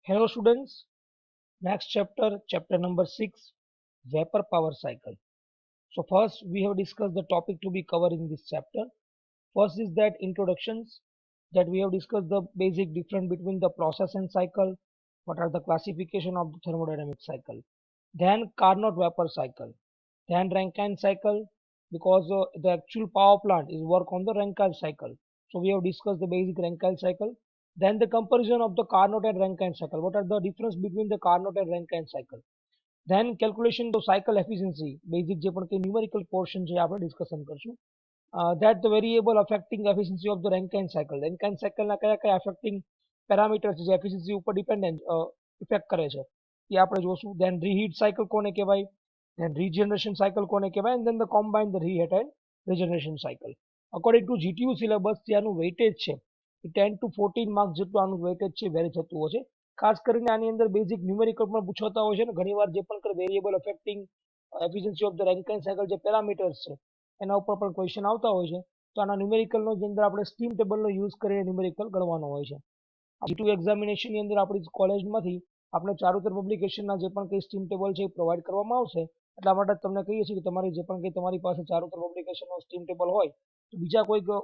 Hello students, next chapter, chapter number 6, vapor power cycle. So first we have discussed the topic to be covered in this chapter. First is that introductions, that we have discussed the basic difference between the process and cycle, what are the classification of the thermodynamic cycle. Then Carnot vapor cycle, then Rankine cycle, because the actual power plant is work on the Rankine cycle. So we have discussed the basic Rankine cycle. Then the comparison of the Carnot and Rankine cycle. What are the difference between the Carnot and Rankine cycle? Then calculation of cycle efficiency, basic જે પણ કે numerical portion છે આપણે discussion કરશું. That the variable affecting efficiency of the Rankine cycle. Rankine cycle ના કયા કયા affecting parameters જે efficiency ઉપર dependent effect કરે છે એ આપણે જોશું. Then reheat cycle કોને કહેવાય? Then regeneration cycle કોને કહેવાય? And then the combine the reheat and regeneration cycle. According to GTU syllabus જે આનું weightage છે એ 10 to 14 માર્ક્સ જેટલું આનું weightage છે વેરી થતું હોય છે. ખાસ કરીને આની અંદર બેઝિક ન્યુમેરિકલ પણ પૂછાતા હોય છે ને ઘણીવાર જે પણ variable affecting efficiency of the Rankine cycle જે પેરામીટર્સ છે એના ઉપર પણ ક્વેશ્ચન આવતા હોય છે. તો આના ન્યુમેરિકલનો જે અંદર આપણે સ્ટીમ ટેબલનો યુઝ કરીને ન્યુમેરિકલ ગણવાનો હોય છે. G2 એક્ઝામિનેશનની અંદર આપણી કોલેજમાંથી આપણે ચારુતર પબ્લિકેશનના જે પણ કંઈ સ્ટીમ ટેબલ છે એ પ્રોવાઈડ કરવામાં આવશે. એટલા માટે તમને કહીએ છીએ કે તમારી જે પણ કંઈ તમારી પાસે ચારુતર પબ્લિકેશનનો સ્ટીમ ટેબલ હોય તો બીજા કોઈક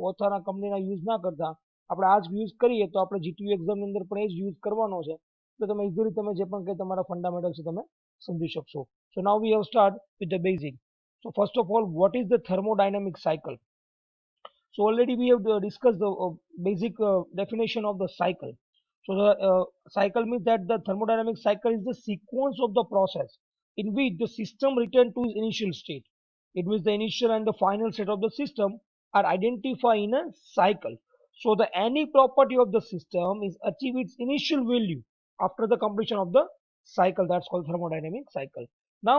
ઓથરના કંપનીના યુઝ ના કરતા આપણે આ જ યુઝ કરીએ તો આપણે જીટીયુ એક્ઝામની અંદર પણ એ જ યુઝ કરવાનો છે. તો તમે ઇઝીલી તમે જે પણ કંઈ તમારા ફંડામેન્ટલ છે તમે સમજી શકશો. So now we have start with the basic. So first of all, what is the thermodynamic cycle? So already we have discussed the basic definition of the cycle. So the cycle means that the thermodynamic cycle is the sequence of the process in which the system return to its initial state. It means the initial and the final state of the system are identified in a cycle. So the any property of the system is achieve its initial value after the completion of the cycle. That's called thermodynamic cycle. Now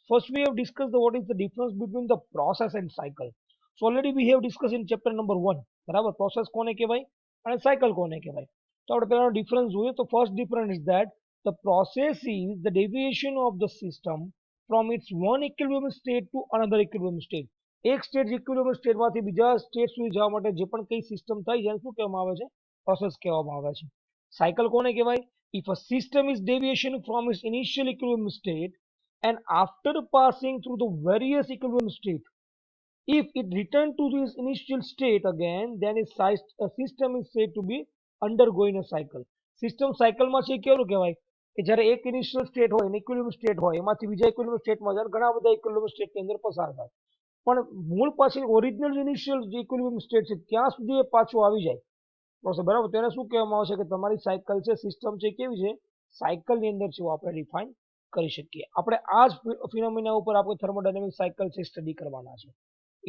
first we have discussed what is the difference between the process and cycle. So already we have discussed in chapter number 1 બરાબર process કોને કહેવાય અને cycle કોને કહેવાય. તો આપણે પહેલાનો difference જોઈએ તો first difference is that the process is the deviation of the system from its one equilibrium state to another equilibrium state. એક સ્ટેટ ઇક્વિલિબ્રિયમ સ્ટેટમાંથી બીજા સ્ટેટ સુધી જવા માટે જે પણ કઈ સિસ્ટમ થાય છે શું કહેવામાં આવે છે? પ્રોસેસ કહેવામાં આવે છે. સાયકલ કોને કહેવાય? If a system is deviation from its initial equilibrium state and after passing through the various equilibrium state, if it return to its initial state again, then its system is said to be undergoing a cycle. System સાયકલમાં છે કેવું કહેવાય કે જ્યારે એક initial state હોય equilibrium state હોય એમાંથી બીજા ઇક્વિલિબ્રિયમ સ્ટેટમાં જ્યારે ઘણા બધા ઇક્વિલિબ્રિયમ સ્ટેટની અંદર પસાર થાય પણ મૂળ પાછી ઓરિજિનલ ઇનિશિયલ જે ઇક્વિલિબ્રિયમ સ્ટેટ છે ત્યાં સુધી એ પાછું આવી જાય પ્રોસેસ બરાબર. તેને શું કહેવામાં આવે છે કે તમારી સાયકલ છે સિસ્ટમ છે કેવી છે સાયકલની અંદર છે આપણે ડિફાઇન કરી શકીએ. આપણે આ જ ફિનોમિના ઉપર આપણે થર્મોડાયનેમિક સાયકલ છે સ્ટડી કરવાના છે.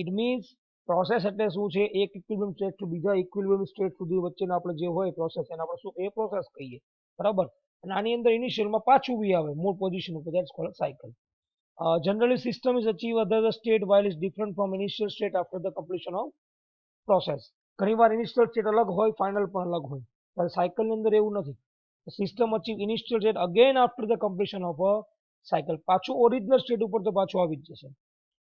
ઇટ મીન્સ પ્રોસેસ એટલે શું છે એક ઇક્વિલિબ્રિયમ સ્ટેટ થી બીજા ઇક્વિલિબ્રિયમ સ્ટેટ સુધી વચ્ચેનો આપણે જે હોય પ્રોસેસ એને આપણે શું એ પ્રોસેસ કહીએ બરાબર. અને આની અંદર ઇનિશિયલમાં પાછું બી આવે મૂળ પોઝિશન ઉપર that's cold cycle. Generally system is achieve other the state while is different from initial state after the completion of process. ઘણીવાર ઇનિશિયલ સ્ટેટ અલગ હોય ફાઇનલ પણ અલગ હોય ત્યારે સાયકલની અંદર એવું નથી. System achieve initial state again after the completion of a cycle પાછું ઓરિજિનલ સ્ટેટ ઉપર તો પાછું આવી જ જશે.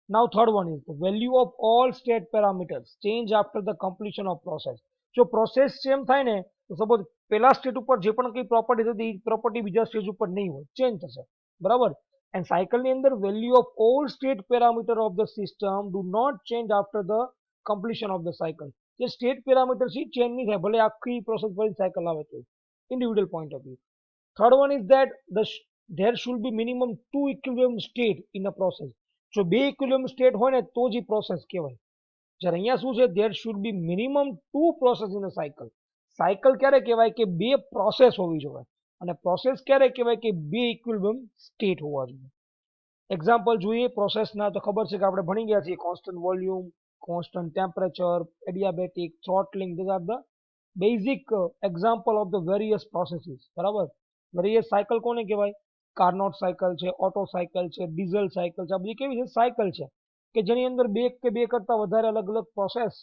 Now third one is the value of all state parameters change after the completion of process. જો પ્રોસેસ સેમ થાય ને તો સપોઝ પેલા સ્ટેટ ઉપર જે પણ કઈ પ્રોપર્ટી હતી એ પ્રોપર્ટી બીજા સ્ટેજ ઉપર નહીં હોય ચેન્જ થશે બરાબર. એન્ડ સાયકલની અંદર value of all state parameter of the system do not change after the completion of the cycle. જે સ્ટેટ પેરામીટર છે ચેન્જ નહીં થાય ભલે આખી પ્રોસેસ ભરી સાયકલ આવે તો individual point of view. Third one is that there should be minimum 2 equilibrium state in a process. જો બે ઇક્વિલિબ્રિયમ સ્ટેટ હોય ને તો જ પ્રોસેસ કહેવાય. જ્યારે અહીંયા શું છે there should be minimum 2 process in a cycle. Cycle ક્યારે કહેવાય કે બે પ્રોસેસ હોવી જોઈએ અને પ્રોસેસ ક્યારે કહેવાય કે બે ઇક્વિલિબ્રિયમ સ્ટેટ હોવા જોઈએ. એક્ઝામ્પલ જોઈએ પ્રોસેસના તો ખબર છે કે આપણે ભણી ગયા છીએ constant volume, constant temperature, adiabatic, throttling. These are the basic example of the various processes બરાબર. વેરિયસ સાયકલ કોને કહેવાય? કાર્નોટ સાયકલ છે, ઓટો સાયકલ છે, ડીઝલ સાયકલ છે. આ બધી કેવી છે સાયકલ છે કે જેની અંદર બે કે બે કરતા વધારે અલગ અલગ પ્રોસેસ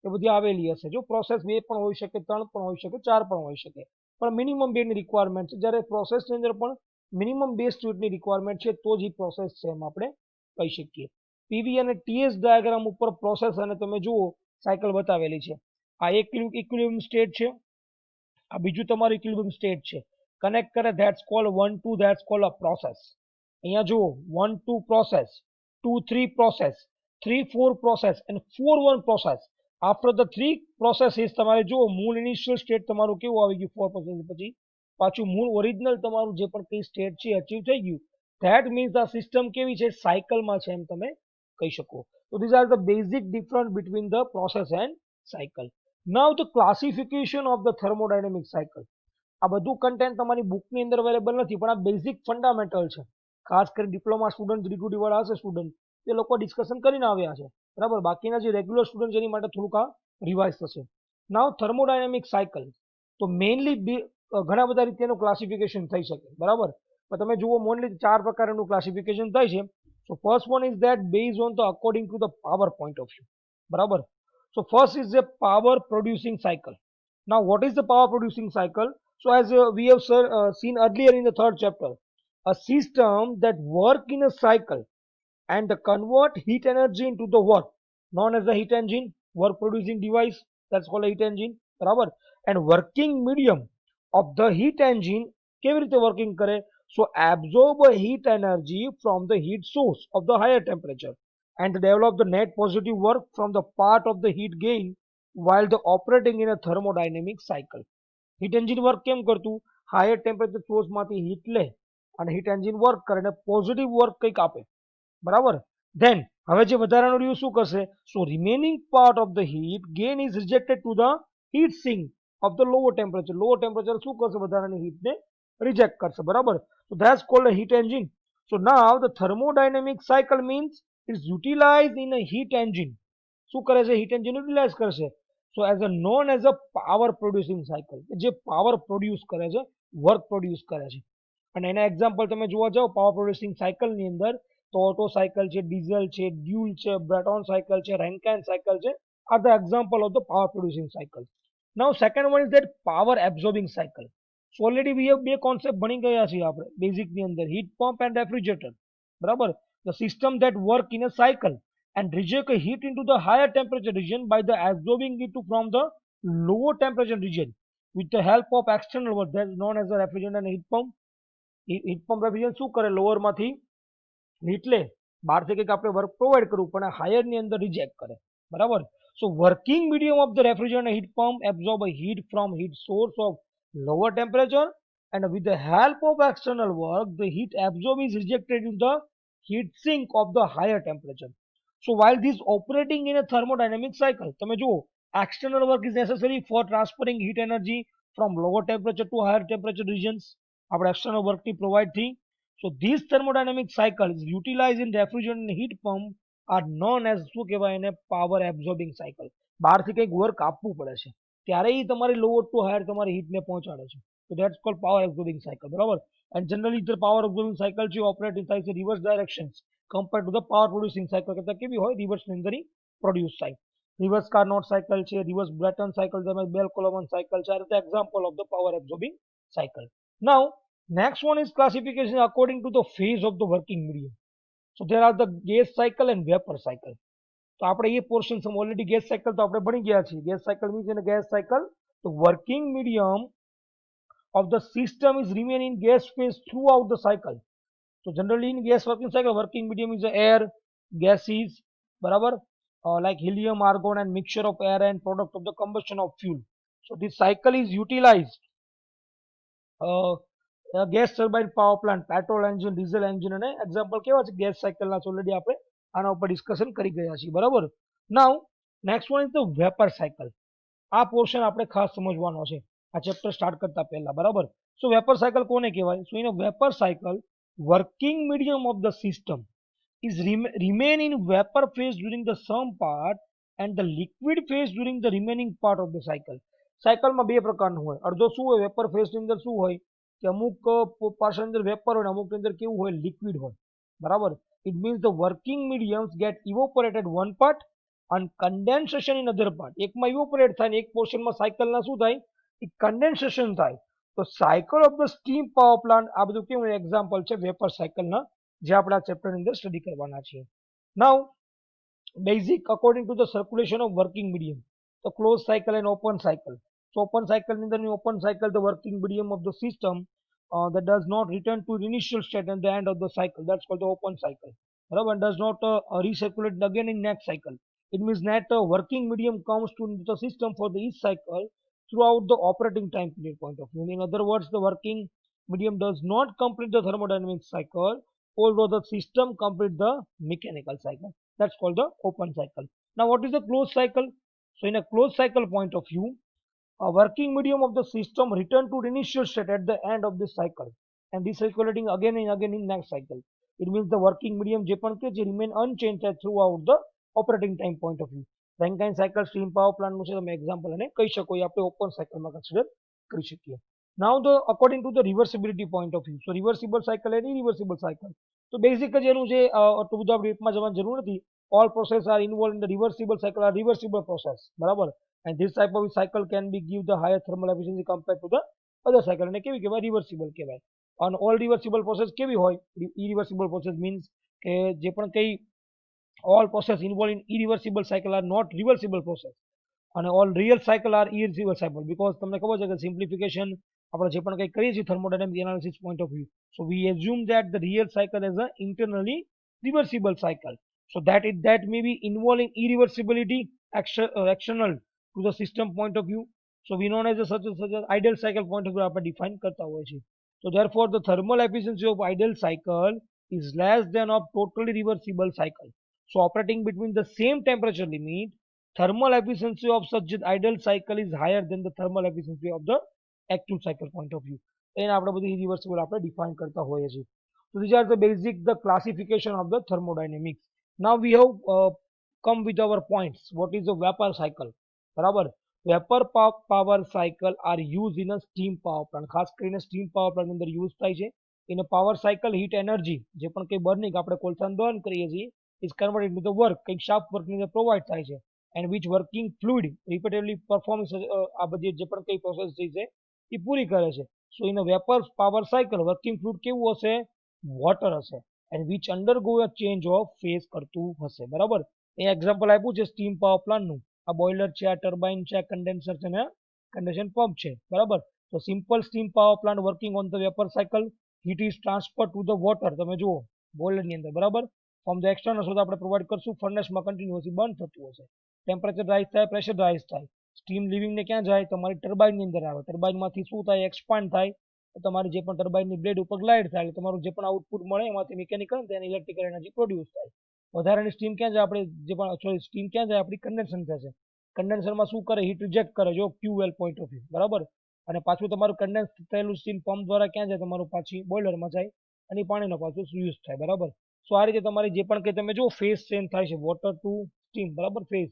એ બધી આવેલી હશે. જો પ્રોસેસ બે પણ હોઈ શકે, ત્રણ પણ હોઈ શકે, ચાર પણ હોઈ શકે પણ મિનિમમ બેની રિક્વાયરમેન્ટ છે. જ્યારે પ્રોસેસની અંદર પણ મિનિમમ બે સ્ટેટની રિક્વાયરમેન્ટ છે તો જ એ પ્રોસેસ છે એમ આપણે કહી શકીએ. પીવી અને ટીએસ ડાયાગ્રામ ઉપર પ્રોસેસ અને તમે જુઓ સાયકલ બતાવેલી છે. આ એક ઇક્વિલિબ્રિયમ સ્ટેટ છે, આ બીજું તમારું ઇક્વિલિબ્રિયમ સ્ટેટ છે. કનેક્ટ કરે that's cold 1 2, that's cold a process. અહીંયા જુઓ 1 2 process, 2 3 process, 3 4 process and 4 1 process. After the 3 processes તમારે જુઓ મૂળ ઇનિશિયલ સ્ટેટ તમારું કેવું આવી ગયું 4 પ્રોસેસ પછી પાછું મૂળ ઓરિજિનલ તમારું જે પણ કઈ સ્ટેટ છે અચીવ થઈ ગયું. ધેટ મીન્સ આ સિસ્ટમ કેવી છે, સાયકલમાં છે એમ તમે કહી શકો. So these are the basic difference between the process and cycle. Now the classification of the thermodynamic cycle. આ બધું કન્ટેન્ટ તમારી બુકની અંદર અવેલેબલ નથી પણ આ બેઝિક ફંડામેન્ટલ છે. ખાસ કરીને ડિપ્લોમા સ્ટુડન્ટ ડિગ્રી વાળા હશે સ્ટુડન્ટ તે લોકો ડિસ્કશન કરીને આવ્યા છે બરાબર. બાકીના જે રેગ્યુલર સ્ટુડન્ટ એની માટે થોડુંક આ રિવાઇઝ થશે. નાવ થર્મોડાયનેમિક સાયકલ તો મેઇનલી ઘણા બધા રીતે એનું ક્લાસિફિકેશન થઈ શકે બરાબર. પણ તમે જુઓ મોનલી 4 પ્રકારનું ક્લાસિફિકેશન થાય છે. So first one is that based on the according to the power point of view. Barabar. So first is the power producing cycle. Now what is the power producing cycle? So as we have seen earlier in the third chapter, a system that work in a cycle and convert heat energy into the work known as the heat engine, work producing device, that's called a heat engine. Barabar. And working medium of the heat engine કેવી રીતે working કરે? So absorb a heat energy from the heat source of the higher temperature and develop the net positive work from the part of the heat gain while the operating in a thermodynamic cycle. Heat engine work કેમ કરતું? Higher temperature source માંથી heat લે અને heat engine work કરે અને positive work કંઈક આપે બરાબર. Then હવે જે વધારાનું રહ્યું શું કરશે? So remaining part of the heat gain is rejected to the heat sink of the lower temperature. Lower temperature શું કરશે? વધારાની heat ને reject કરશે બરાબર. So that's called a heat engine. So now the thermodynamic cycle means it's utilized in a heat engine. શું કરે છે? heat engine utilize કરશે. So as a known as a power producing cycle, જે power produce કરે છે, work produce કરે છે. અને એના એક્ઝામ્પલ તમે જોવા જાઓ પાવર પ્રોડ્યુસિંગ સાયકલની અંદર તો ઓટો સાયકલ છે, ડીઝલ છે, ડ્યુલ છે, બ્રેટોન સાયકલ છે, રેન્કાઇન સાયકલ છે. Are the example of the power producing cycle. Now second one is that power absorbing cycle. So already we have બે કોન્સેપ્ટ ભણી ગયા છીએ આપણે બેઝિકની અંદર, હીટ પંપ એન્ડ રેફ્રિજરેટર બરાબર. The system that work in a cycle and reject a heat into the higher temperature region by the absorbing it from the lower temperature region with the help of external work that is known as the refrigerant and heat pump. Heat pump refrigerator શું કરે? Lower માંથી heat લે, બહારથી કંઈક આપણે work provide કરવું પણ higher ની અંદર રિજેક્ટ કરે બરાબર. So working medium of the refrigerator heat pump absorb a heat from heat source of lower temperature and with the help of external work the heat absorbed is rejected in the heat sink of the higher temperature. So while this operating in a thermodynamic cycle, તમે જુઓ external work is necessary for transferring heat energy from lower temperature to higher temperature regions. આપણે external work ની provide થી. So this thermodynamic cycle is utilized in refrigerant and heat pump are known as શું કહેવાય એને? power absorbing cycle. બહારથી કંઈક work આપવું પડે છે ત્યારે એ તમારી lower to higher તમારી heat ને પહોંચાડે છે. So that's called power absorbing cycle બરાબર. And generally the power absorbing cycle છે ઓપરેટ થાય છે reverse directions compared to the power producing cycle કરતા કેવી હોય? રિવર્સ ની અંદર પ્રોડ્યુસ થાય. રિવર્સ કાર્નોટ સાયકલ છે, રિવર્સ બ્રેટન સાયકલ છે, બેલ કોલોમન સાયકલ છે. આ રીતે example of the power absorbing cycle. Now next one is classification according to the phase of the working medium. So there are the gas cycle and vapor cycle. તો આપણે એ portion already gas cycle તો આપણે ભણી ગયા છીએ. Gas cycle means in gas cycle the working medium of the system is remain in gas phase throughout the cycle. So generally in gas working cycle working medium is the air, gases barabar, like helium, argon and mixture of air and product of the combustion of fuel. So this cycle is utilized gas turbine power plant, petrol engine, diesel engine અને example કેવા છે gas સાયકલના? Already આપણે આના ઉપર discussion કરી ગયા છીએ બરાબર. Now next one is the vapour cycle. આ પોર્શન આપણે ખાસ સમજવાનો છે આ ચેપ્ટર સ્ટાર્ટ કરતા પહેલા બરાબર. સો વેપર સાયકલ કોને કહેવાય? સો in a vapour cycle working medium of the system is remain in vapor phase during the some part and the liquid phase during the remaining part of the cycle. સાયકલમાં બે પ્રકારનું હોય. અડધો શું હોય? Vapour ફેઝની અંદર શું હોય કે અમુક પાર્ટ અંદર વેપર હોય અમુક અંદર કેવું હોય? લિક્વિડ હોય બરાબર. It means the working mediums get evaporated one part and condensation in other part. એકમાં ઇવોપરેટ થાય ને એક પોર્શનમાં સાયકલના શું થાય? એ કન્ડેન્સેશન થાય. તો cycle of the steam power plant આ બધું કેવું એક્ઝામ્પલ છે વેપર સાયકલના જે આપણે આ ચેપ્ટરની અંદર સ્ટડી કરવાના છીએ. Now basic according to the circulation of working medium તો close cycle and open cycle. So open cycle in the open cycle the working medium of the system that does not return to the initial state at the end of the cycle. That's called the open cycle. Barabar, and does not recirculate again in next cycle. It means that working medium comes to the system for the each cycle throughout the operating time period point of view. In other words, the working medium does not complete the thermodynamic cycle, although the system complete the mechanical cycle. That's called the open cycle. Now, what is the closed cycle? So, in a closed cycle point of view, a working medium of the system return to the initial state at the end of this cycle and recirculating again and again in next cycle. It means the working medium જે પણ કે જે remain unchanged throughout the operating time point of view. Rankine cycle steam power plant નું છે તમે example અને કહી શકો એ આપણે ઓપન સાયકલમાં કન્સિડર કરી શકીએ. Now the according to the reversibility point of view, so reversible cycle and irreversible cycle. તો બેઝિક જ એનું છે આટલું બધું આપણે ડીપમાં જવાની જરૂર નથી. All process are involved in the reversible cycle are reversible process, બરાબર. And this type of cycle can be give the higher thermal efficiency compared to the other cycle. અને કેવી કહેવાય reversible કહેવાય. And all reversible process કેવી હોય? Irreversible process means કે જે પણ કઈ all process involved in irreversible cycle are not reversible process. અને all real cycle are irreversible cycle because તમને ખબર છે કે simplification આપણે જે પણ કંઈ કરીએ છીએ thermodynamic analysis point of view. So we assume that the real cycle is an internally reversible cycle. So that may be involving irreversibility external to the system point of view. So we known as a such as ideal cycle point of view આપણે define કરતા હોય છે. So therefore the thermal efficiency of ideal cycle is less than of totally reversible cycle. So operating between the same temperature limit, thermal efficiency of such an ideal cycle is higher than the thermal efficiency of the active cycle point of view. એને આપણે બધી irreversible આપણે define કરતા હોઈએ છીએ. So these are the basic the classification of the thermodynamics. Now we have come with our points. What is the vapor cycle? બરાબર. Vapor power cycle are used in a steam power plant. ખાસ કરીને steam power plant ની અંદર use થાય છે. In a power cycle, heat energy જે પણ કંઈ burning આપણે કોલસાનું દહન કરીએ છીએ is converted into the work, કંઈક shaft work ની અંદર provide થાય છે. And which working fluid repeatedly performs આ બધી જે પણ કંઈ process છે એ પૂરી કરે છે. So in a vapor power cycle, working fluid કેવું હશે? Water હશે. And which undergo a change of phase કરતું હશે. બરાબર. એ એક્ઝામ્પલ આપ્યું છે સ્ટીમ પાવર પ્લાન્ટ નું. આ બોઇલર છે, આ ટર્બાઇન છે, આ કન્ડેન્સર છે ને કન્ડેન્સર પંપ છે. બરાબર. તો simple steam power plant working on the vapour cycle, heat is transfer to the water. તમે જુઓ બોઇલર ની અંદર બરાબર. ફ્રોમ ધ એક્સટર્નલ સોર્સ આપણે પ્રોવાઈડ કરશું, ફર્નેસમાં કન્ટિન્યુઅસલી બર્ન થતું હશે. ટેમ્પરેચર રાઇઝ થાય, પ્રેશર રાઇઝ થાય. સ્ટીમ લિવિંગ ને ક્યાં જાય? તમારી ટર્બાઇન ની અંદર આવે. ટર્બાઇન માંથી શું થાય? એક્સપાન્ડ થાય. તમારી જે પણ ટર્બાઇન ની બ્લેડ ઉપર ગ્લાઇડ થાય એટલે તમારું જે પણ આઉટપુટ મળે એમાંથી મિકેનિકલ અને ઇલેક્ટ્રિકલ એનર્જી પ્રોડ્યુસ થાય. વધારાની સ્ટીમ ક્યાં જાય? આપણે જે પણ સોરી સ્ટીમ ક્યાં જાય? આપણી કન્ડેન્સર થશે. કન્ડેન્સરમાં શું કરે? હીટ રિજેક્ટ કરે. જો QL પોઈન્ટ ઓફ વ્યૂ બરાબર. અને પાછું તમારું કન્ડેન્સ થયેલું સ્ટીમ પંપ દ્વારા ક્યાં જાય? તમારું પાછી બોઇલરમાં જાય અને પાણીનો પાછું યુઝ થાય. બરાબર. સો આ રીતે તમારી જે પણ કંઈ તમે જો ફેઝ ચેન્જ થાય છે વોટર ટુ સ્ટીમ બરાબર. ફેઝ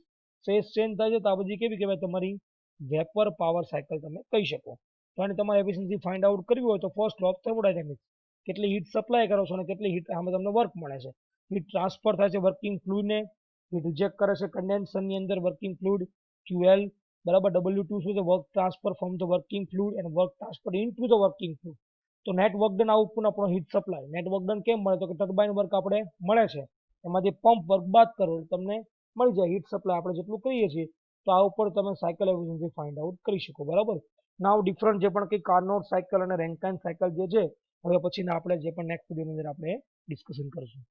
ચેન્જ થાય છે તો આ બધી કેવી કહેવાય? તમારી વેપર પાવર સાયકલ તમે કહી શકો. તો આની તમારે એફિશિયન્સી ફાઇન્ડ આઉટ કરવી હોય તો ફર્સ્ટ લો ઓફ થર્મોડાયનેમિક્સ, કેટલી હીટ સપ્લાય કરો છો અને કેટલી હીટ આમાં તમને વર્ક મળે છે. હીટ ટ્રાન્સફર થાય છે વર્કિંગ ફ્લુઇડને, હીટ રિજેક્ટ કરે છે કન્ડેન્સરની અંદર વર્કિંગ ફ્લુઇડ QL બરાબર. W2 શું છે? Work transfer from the working fluid and work transfer in to the working fluid. તો નેટ વર્ક ડન આઉટપુટ આપણો heat supply. Net work done કેમ મળે? તો કે ટર્બાઇન વર્ક આપણે મળે છે એમાંથી પંપ વર્ક બાદ કરો તમને મળી જાય હીટ સપ્લાય આપણે જેટલું કહીએ છીએ. તો આ ઉપર તમે સાયકલ એફિશિયન્સી ફાઇન્ડ આઉટ કરી શકો. બરાબર. નાવ ડિફરન્ટ જે પણ કંઈ કાર્નોટ સાયકલ અને રેન્કાઇન સાયકલ જે છે હવે પછીના આપણે જે પણ નેક્સ્ટ વિડીયોની અંદર આપણે ડિસ્કશન કરીશું.